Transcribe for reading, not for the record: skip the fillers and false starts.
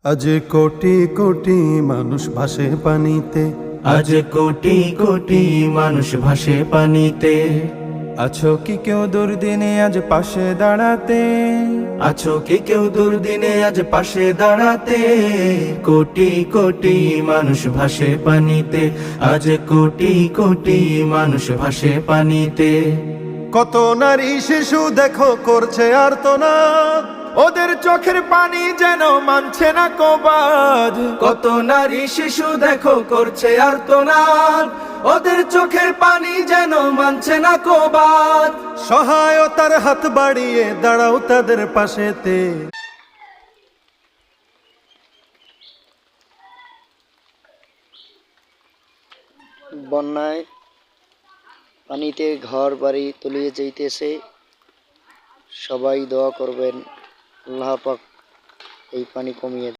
আজ কোটি কোটি মানুষ ভাসে পানিতে, আজ কোটি কোটি মানুষ ভাসে পানিতে। আছো কি কেউ দুর্দিনে আজ পাশে দাঁড়াতে? আছো কি কেউ দুর্দিনে আজ পাশে দাঁড়াতে? কোটি কোটি মানুষ ভাসে পানিতে, আজ কোটি কোটি মানুষ ভাসে পানিতে। কত নারী শিশু দেখো করছে আর্তনাদ, ওদের চোখের পানি যেন মানছে না কবাদ। কত নারী শিশু দেখো করছে আর্তনাদ, ওদের চোখের পানি যেন মানছে না কবাদ। সহায়তার হাত বাড়িয়ে দাঁড়াও তাদের পাশেতে। বন্যায় পানিতে ঘর বাড়ি তলিয়ে যাইতেছে। সবাই দোয়া করবেন আল্লাহ পাক এই পানি কমিয়ে